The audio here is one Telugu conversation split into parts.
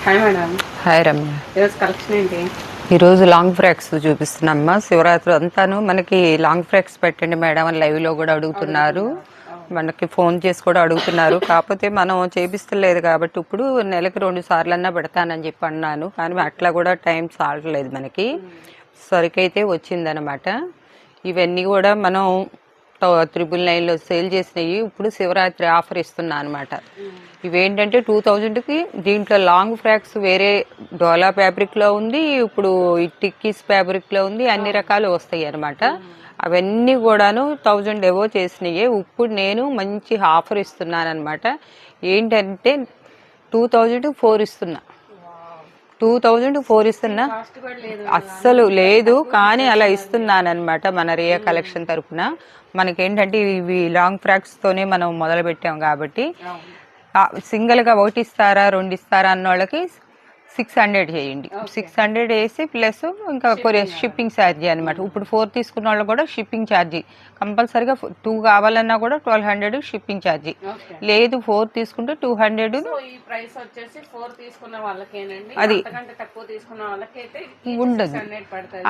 Hi madam. హాయ్ రమ్య. ఈరోజు కలెక్షన్ ఏంటి? ఈరోజు లాంగ్ ఫ్రాక్స్ చూపిస్తున్నామ్మా. శివరాత్రి అంతాను మనకి లాంగ్ ఫ్రాక్స్ పెట్టండి మేడం అని లైవ్లో కూడా అడుగుతున్నారు, మనకి ఫోన్ చేసి కూడా అడుగుతున్నారు. కాకపోతే మనం చేపిస్తలేదు కాబట్టి ఇప్పుడు నెలకి 2 సార్లన్నా పెడతానని చెప్పి అన్నాను, కానీ అట్లా కూడా టైం సాలట్లేదు మనకి. సరికైతే వచ్చిందనమాట. ఇవన్నీ కూడా మనం 999లో సేల్ చేసినవి ఇప్పుడు శివరాత్రి ఆఫర్ ఇస్తున్నా అనమాట. ఇవేంటంటే 2000కి దీంట్లో లాంగ్ ఫ్రాక్స్ వేరే డోలా ఫ్యాబ్రిక్లో ఉంది, ఇప్పుడు టిక్కీస్ ఫ్యాబ్రిక్లో ఉంది, అన్ని రకాలు వస్తాయి అనమాట. అవన్నీ కూడాను 1000 ఎవో చేసినాయి. ఇప్పుడు నేను మంచి ఆఫర్ ఇస్తున్నాను అనమాట. ఏంటంటే 2004 ఇస్తున్నా, 2004 ఇస్తున్నా, అస్సలు లేదు కానీ అలా ఇస్తున్నానమాట మన రియా కలెక్షన్ తరఫున. మనకేంటంటే ఇవి లాంగ్ ఫ్రాక్స్తోనే మనం మొదలు పెట్టాం కాబట్టి సింగిల్గా 1 ఇస్తారా 2 ఇస్తారా అన్న వాళ్ళకి 600 చేయండి. 600 వేసి ప్లస్ ఇంకా షిప్పింగ్ ఛార్జీ అనమాట. ఇప్పుడు 4 తీసుకున్న వాళ్ళు కూడా షిప్పింగ్ ఛార్జీ కంపల్సరీగా. 2 కావాలన్నా కూడా 1200 షిప్పింగ్ ఛార్జీ. లేదు 4 తీసుకుంటే 200. అది ఉండదు.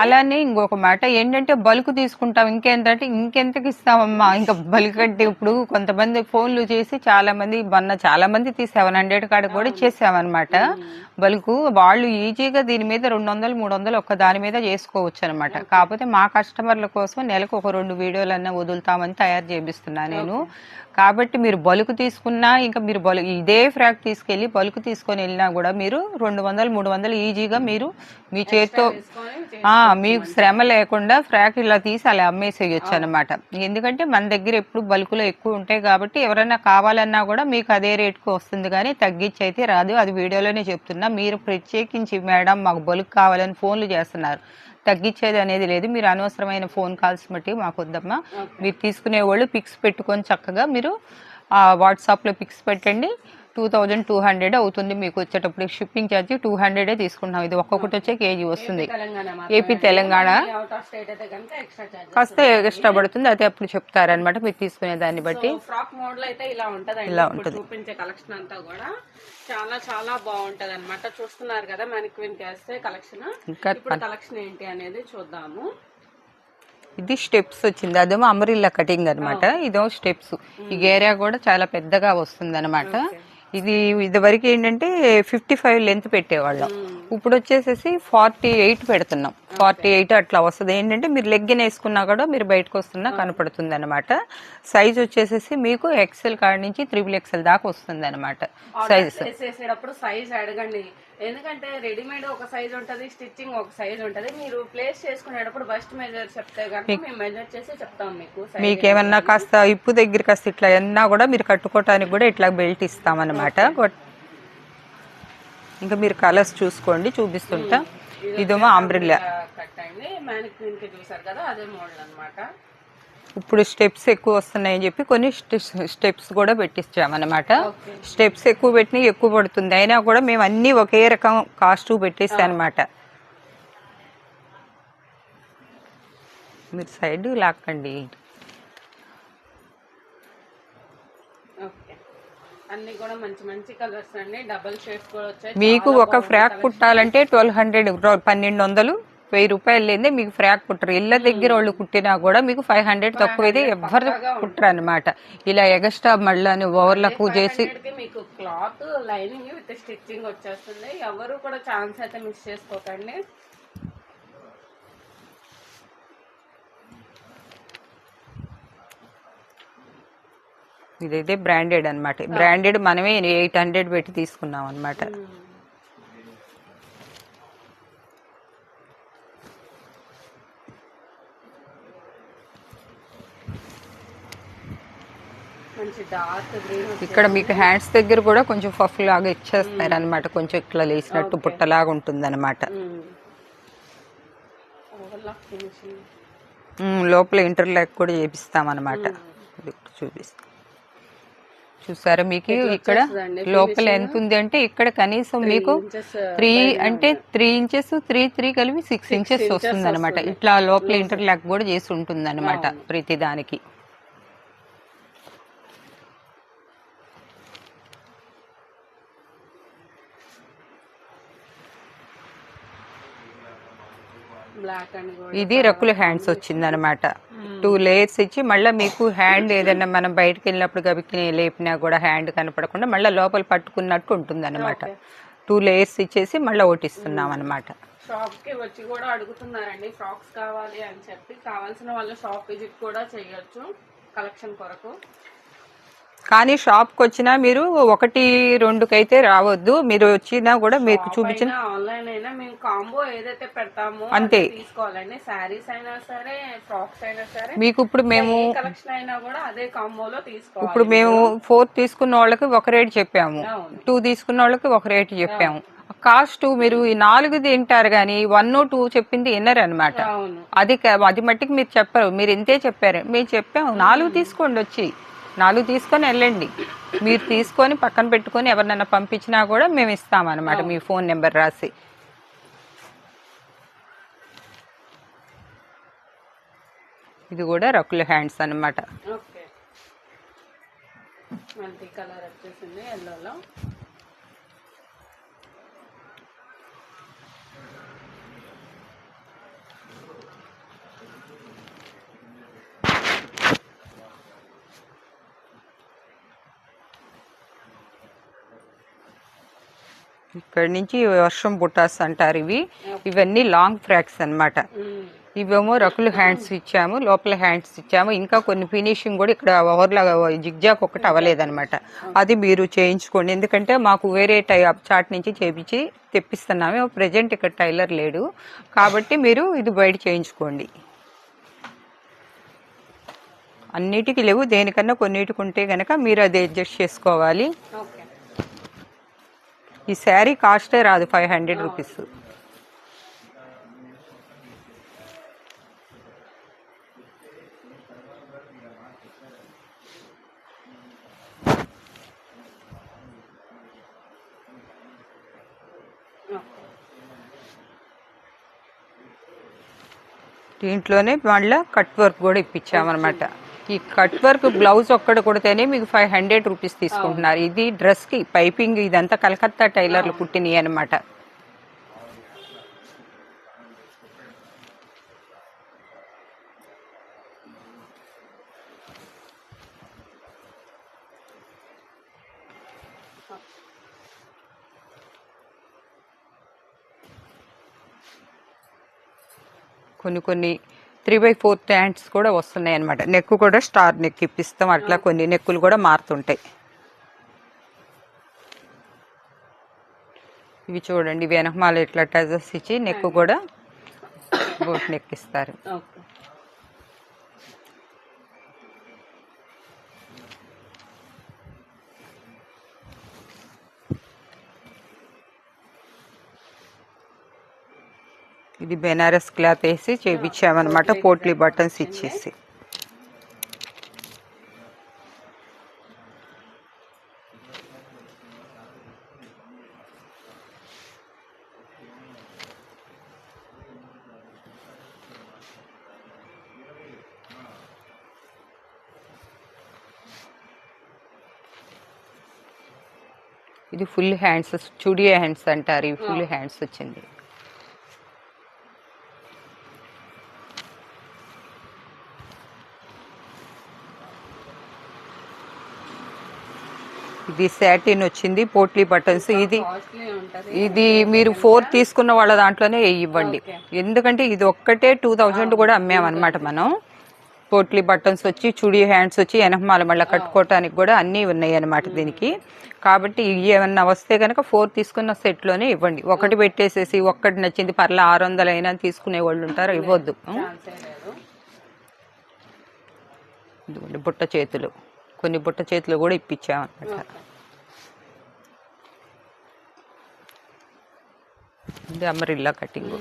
అలానే ఇంకొక మాట ఏంటంటే బల్క్ తీసుకుంటాం, ఇంకెంతంటే ఇంకెంతకి ఇస్తామమ్మా ఇంకా బల్క్ అంటే. ఇప్పుడు కొంతమంది ఫోన్లు చేసి చాలా మంది 700 కాడ కూడా ఇచ్చేసామన్నమాట బల్క్. వాళ్ళు ఈజీగా దీని మీద 200 300 ఒక్క దాని మీద చేసుకోవచ్చు అనమాట. కాకపోతే మా కస్టమర్ల కోసం నెలకు ఒక 2 వీడియోలన్నా వదులుతామని తయారు చేపిస్తున్నా నేను. కాబట్టి మీరు బల్క్ తీసుకున్నా, ఇంకా మీరు ఇదే ఫ్రాక్ తీసుకెళ్ళి బల్క్ తీసుకొని వెళ్ళినా కూడా మీరు 200 300 ఈజీగా మీరు మీ చేతితో మీకు శ్రమ లేకుండా ఫ్రాక్ ఇలా తీసి అలా అమ్మేసేయచ్చు అనమాట. ఎందుకంటే మన దగ్గర ఎప్పుడు బల్క్లో ఎక్కువ ఉంటాయి కాబట్టి ఎవరైనా కావాలన్నా కూడా మీకు అదే రేటుకు వస్తుంది, కానీ తగ్గించి అయితే రాదు. అది వీడియోలోనే చెప్తున్నా. మీరు ప్రత్యేకించి మేడం మాకు బల్క్ కావాలని ఫోన్లు చేస్తున్నారు, తగ్గించేది అనేది లేదు. మీరు అనవసరమైన ఫోన్ కాల్స్ బట్టి మాకు వద్దమ్మా. మీరు తీసుకునే వాళ్ళు పిక్స్ పెట్టుకొని చక్కగా మీరు వాట్సాప్లో పిక్స్ పెట్టండి. 2200 అవుతుంది మీకు వచ్చేటప్పుడు. షిప్పింగ్ ఛార్జీ 200 తీసుకుంటాం. ఇది ఒక్కొక్కటి వచ్చే కేజీ వస్తుంది. ఏపీ తెలంగాణ కాస్త ఎక్స్ట్రా పడుతుంది, అదే అప్పుడు చెప్తారనమాట మీరు తీసుకునే దాన్ని బట్టి. ఫ్రాక్ మోడల్ అయితే ఇలా ఉంటుంది. చూపించే కలెక్షన్ అంతా కూడా చాలా చాలా బాగుంటది అనమాట. చూస్తున్నారు కదా మ్యానిక్విన్ చేస్తే కలెక్షన్. ఇప్పుడు కలెక్షన్ ఏంటి అనేది చూద్దాము. ఇది స్టెప్స్ వచ్చింది, అదేమో అమరిల్లా కటింగ్ అనమాట. ఇదేమో స్టెప్స్. ఈ ఏరియా కూడా చాలా పెద్దగా వస్తుంది అనమాట. ఇదివరకు ఏంటంటే 55 లెంత్ పెట్టేవాళ్ళం, ఇప్పుడు వచ్చేసేసి 48 పెడుతున్నాం. 48 అట్లా వస్తుంది. ఏంటంటే మీరు లెగ్గిన్ వేసుకున్నా కూడా మీరు బయటకు వస్తున్నా కనపడుతుంది అనమాట. సైజ్ వచ్చేసేసి మీకు XL కాడి నుంచి XXL దాకా వస్తుంది అనమాట. సైజ్ అడగండి, ఎందుకంటే రెడీమేడ్ ఒక సైజ్ ఉంటది, స్టిచ్చింగ్ ఒక సైజ్ ఉంటది. మీరు ప్లేస్ చేసుకునేటప్పుడు బస్ట్ మెజర్ చెప్తే కనుక మేము మెజర్ చేసి చెప్తాం మీకు. మీకేమన్నా కాస్త ఇప్పు దగ్గర కాస్త ఇట్లా అన్నా కూడా మీరు కట్టుకోవటానికి కూడా ఇట్లా బెల్ట్ ఇస్తామన్నమాట. ఇంకా మీరు కలర్స్ చూసుకోండి, చూపిస్తుంటా. ఇదేమో అంబ్రెల్లా కట్ అయింది, మ్యానిక్విన్ కి చూసారు కదా అదే మోడల్ అనమాట. ఇప్పుడు స్టెప్స్ ఎక్కువ వస్తున్నాయని చెప్పి కొన్ని స్టెప్స్ కూడా పెట్టించామన్నమాట. స్టెప్స్ ఎక్కువ పెట్టినా ఎక్కువ పడుతుంది, అయినా కూడా మేము అన్నీ ఒకే రకం కాస్ట్ పెట్టేస్తాం అనమాట. మీరు సైడ్ లాక్కండి. అన్ని కూడా మంచి మంచి కలర్స్ అండి, డబుల్ షేడ్స్ కూడా వచ్చాయి. మీకు ఒక ఫ్రాక్ కుట్టాలంటే 1200 1200 1000 రూపాయలు లేదే మీకు ఫ్రాక్ కుట్టరు. ఇళ్ళ దగ్గర వాళ్ళు కుట్టినా కూడా మీకు 500 తక్కువ అయితే ఎవరు కుట్టరు అనమాట. ఇలా ఎగస్ట్రా మళ్ళీ ఓవర్లకు చేసి మీకు క్లాత్ లైనింగ్ విత్ స్టిచ్చింగ్ వచ్చేస్తుంది. ఎవరు కూడా ఛాన్స్ అయితే మిస్ చేసుకోకండి. ఇదైతే బ్రాండెడ్ అనమాట. బ్రాండెడ్ మనమే 800 పెట్టి తీసుకున్నాం అనమాట. ఇక్కడ మీకు హ్యాండ్స్ దగ్గర కూడా కొంచెం పఫ్ లాగా ఇచ్చేస్తారు అనమాట, కొంచెం ఇట్లా లేసినట్టు పుట్టలాగా ఉంటుంది అనమాట. లోపల ఇంటర్లాక్ కూడా చేపిస్తాం అనమాట. చూపిస్తాం, చూసారా మీకు ఇక్కడ లోపల ఎంత ఉంది అంటే ఇక్కడ కనీసం మీకు 3 ఇంచెస్ 3 కలిపి 6 ఇంచెస్ వస్తుంది అనమాట. ఇట్లా లోపల ఇంటర్లాక్ కూడా చేసి ఉంటుంది అనమాట ప్రతి దానికి. Black and gold. ఇది రకుల హ్యాండ్స్ వచ్చింది అనమాట. 2 లేయర్స్ ఇచ్చి మళ్ళీ మీకు హ్యాండ్ ఏదైనా మనం బయటకు వెళ్ళినప్పుడు గబికి లేపినా కూడా హ్యాండ్ కనపడకుండా మళ్ళీ లోపల పట్టుకున్నట్టు ఉంటుంది అనమాట. 2 లేయర్స్ ఇచ్చేసి మళ్ళీ ఓటిస్తున్నాం అనమాట. షాప్ కి వచ్చి కూడా అడుగుతున్నారండి ఫ్రాక్స్ కావాలి అని చెప్పి. కావాల్సిన వాళ్ళు షాప్ విజిట్ కూడా చేయొచ్చు కలెక్షన్ కొరకు. కానీ షాప్కి వచ్చినా మీరు 1-2కైతే రావద్దు. మీరు వచ్చినా కూడా మీకు చూపించిన ఆన్లైన్ అయినా మేము కాంబో ఏదైతే పెడతామో అంతే తీసుకోవాలండి. శారీస్ అయినా సరే, ఫ్రాక్స్ అయినా సరే, మీకు ఇప్పుడు మేము కలెక్షన్ అయినా కూడా అదే కాంబోలో తీసుకోవాలి. ఇప్పుడు మేము 4 తీసుకున్న వాళ్ళకి ఒక రేట్ చెప్పాము, 2 తీసుకున్న వాళ్ళకి ఒక రేట్ చెప్పాము. కాస్ట్ మీరు ఈ 4 తింటారు కానీ 1, 2 చెప్పింది విన్నర్ అనమాట. అది మట్టికి మీరు చెప్పరు, మీరు ఇంతే చెప్పారు. మేము చెప్పాము 4 తీసుకోండి, వచ్చి 4 తీసుకొని వెళ్ళండి. మీరు తీసుకొని పక్కన పెట్టుకొని ఎవరినైనా పంపించినా కూడా మేము ఇస్తామన్నమాట, మీ ఫోన్ నెంబర్ రాసి. ఇది కూడా రకుల హ్యాండ్స్ అన్నమాట. మల్టీ కలర్ వచ్చేసింది ఎల్లోలో. ఇక్కడ నుంచి వర్షం బుటాస్ అంటారు ఇవన్నీ లాంగ్ ఫ్రాక్స్ అన్నమాట. ఇవేమో రకుల హ్యాండ్స్ ఇచ్చాము, లోపల హ్యాండ్స్ ఇచ్చాము. ఇంకా కొన్ని ఫినిషింగ్ కూడా ఇక్కడ ఓవర్లాగా జిగ్జాక్ ఒకటి అవ్వలేదన్నమాట. అది మీరు చేయించుకోండి, ఎందుకంటే మాకు వేరే చాట్ నుంచి చేపించి తెప్పిస్తున్నాము. ప్రజెంట్ ఇక్కడ టైలర్ లేడు కాబట్టి మీరు ఇది బయట చేయించుకోండి. అన్నిటికీ లేవు, దేనికన్నా కొన్నిటికి ఉంటే కనుక మీరు అది అడ్జస్ట్ చేసుకోవాలి. ఈ శారీ కాస్టే రాదు 500 రూపీస్. దీంట్లోనే మళ్ళీ కట్ వర్క్ కూడా ఇప్పించామన్నమాట. ఈ కట్ వర్క్ బ్లౌజ్ ఒక్కడ కుడితేనే మీకు 500 రూపీస్ తీసుకుంటున్నారు. ఇది డ్రెస్కి పైపింగ్ ఇదంతా కలకత్తా టైలర్లు కుట్టినవి అనమాట. కొన్ని 3/4 హ్యాండ్స్ కూడా వస్తున్నాయి అనమాట. నెక్ కూడా స్టార్ నెక్ ఇప్పిస్తాం, అట్లా కొన్ని నెక్కులు కూడా మారుతుంటాయి. ఇవి చూడండి, వెనకమాల ఇట్లా టజర్స్ ఇచ్చి నెక్ కూడా బోట్ నెక్ ఇస్తారు. ఇది బెనారస్ క్లాత్ వేసి చేయించామన్నమాట, పోట్లీ బటన్స్ ఇచ్చేసి. ఇది ఫుల్ హ్యాండ్స్, చుడియా హ్యాండ్స్ అంటారు. ఇవి ఫుల్ హ్యాండ్స్ వచ్చింది. ఇది సాటిన్ వచ్చింది, పోట్లీ బటన్స్. ఇది మీరు 4 తీసుకున్న వాళ్ళ దాంట్లోనే ఇవ్వండి, ఎందుకంటే ఇది ఒక్కటే 2000 కూడా అమ్మామన్నమాట మనం. పోట్లీ బటన్స్ వచ్చి, చుడి హ్యాండ్స్ వచ్చి, వెనకమాల మళ్ళీ కట్టుకోవటానికి కూడా అన్నీ ఉన్నాయి అన్నమాట దీనికి. కాబట్టి ఏమన్నా వస్తే కనుక 4 తీసుకున్న సెట్లోనే ఇవ్వండి. ఒకటి పెట్టేసేసి ఒక్కటి నచ్చింది పర్లా 600 అయినా తీసుకునే వాళ్ళు ఉంటారు, ఇవ్వద్దు. బుట్ట చేతులు, కొన్ని బుట్ట చేతులు కూడా ఇప్పించామన్నమాట. ఇది అమరిల్లా కటింగ్.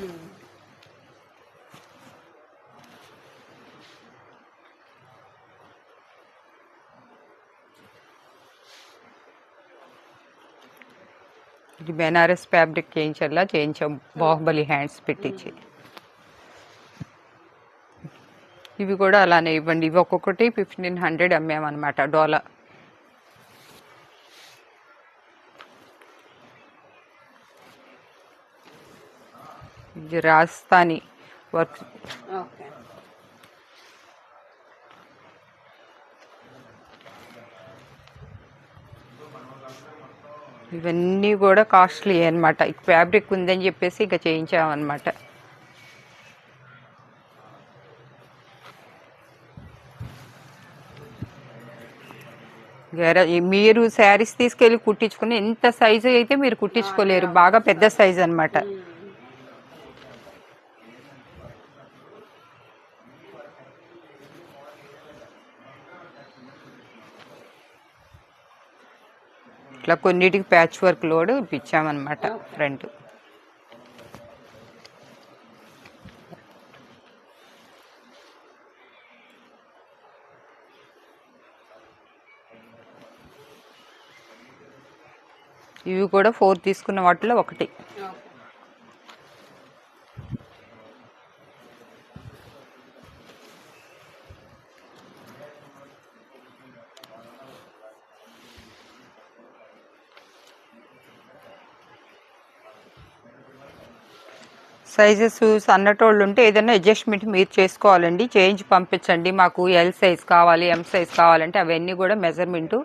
ఇది బెనారస్ ఫ్యాబ్రిక్ చేయించాం బాహుబలి హ్యాండ్స్ పెట్టించి. ఇవి కూడా అలానే ఇవ్వండి. ఇవి ఒక్కొక్కటి 1500 అమ్మామన్నమాట డోలా. ఇది రాజస్థానీ వర్క్. ఓకే. ఇవన్నీ కూడా కాస్ట్లీ అనమాట. ఫ్యాబ్రిక్ ఉందని చెప్పేసి ఇక చేయించామన్నమాట. మీరు శారీస్ తీసుకెళ్ళి కుట్టించుకుని ఎంత సైజు అయితే మీరు కుట్టించుకోలేరు, బాగా పెద్ద సైజు అనమాట. ఇట్లా కొన్నిటికి ప్యాచ్ వర్క్ లోడ్ ఇప్పించామన్నమాట ఫ్రంట్. ఇవి కూడా 4 తీసుకున్న వాటిలో ఒకటి. సైజెస్ సన్నటోళ్ళు ఉంటే ఏదైనా అడ్జస్ట్మెంట్ మీరు చేసుకోవాలండి, చేయించి పంపించండి. మాకు ఎల్ సైజ్ కావాలి, ఎం సైజ్ కావాలంటే అవన్నీ కూడా మెజర్మెంటు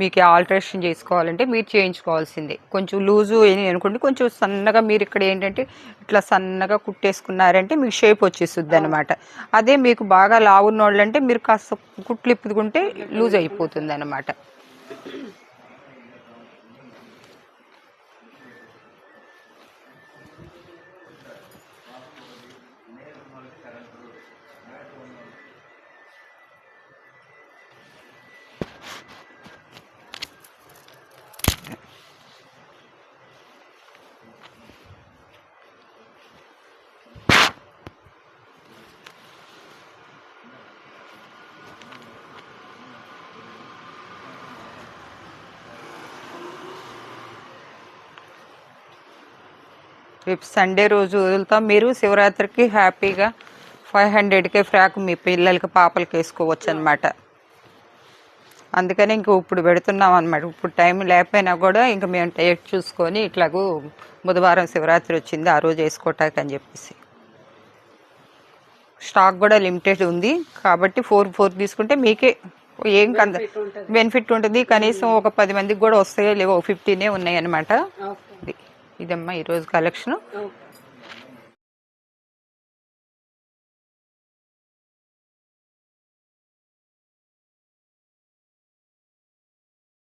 మీకు ఆల్టరేషన్ చేసుకోవాలంటే మీరు చేయించుకోవాల్సిందే. కొంచెం లూజు అనుకోండి, కొంచెం సన్నగా మీరు ఇక్కడ ఏంటంటే ఇట్లా సన్నగా కుట్టేసుకున్నారంటే మీకు షేప్ వచ్చేస్తుంది అనమాట. అదే మీకు బాగా లావున్న వాళ్ళు అంటే మీరు కాస్త కుట్లు ఇప్పుకుంటే లూజ్ అయిపోతుంది అనమాట. రేపు సండే రోజు వదులుతాం. మీరు శివరాత్రికి హ్యాపీగా 500కే ఫ్రాక్ మీ పిల్లలకి పాపలకి వేసుకోవచ్చు అనమాట. అందుకని ఇంక ఇప్పుడు పెడుతున్నాం అనమాట. ఇప్పుడు టైం లేకపోయినా కూడా ఇంక మేము డేట్ చూసుకొని ఇట్లాగూ బుధవారం శివరాత్రి వచ్చింది ఆ రోజు వేసుకోవటానికి అని చెప్పేసి. స్టాక్ కూడా లిమిటెడ్ ఉంది కాబట్టి 4 తీసుకుంటే మీకే ఏం కంద బెనిఫిట్ ఉంటుంది. కనీసం ఒక 10 మందికి కూడా వస్తాయో లేవో 15 ఉన్నాయి అనమాట. ఇదమ్మా ఈరోజు కలెక్షన్.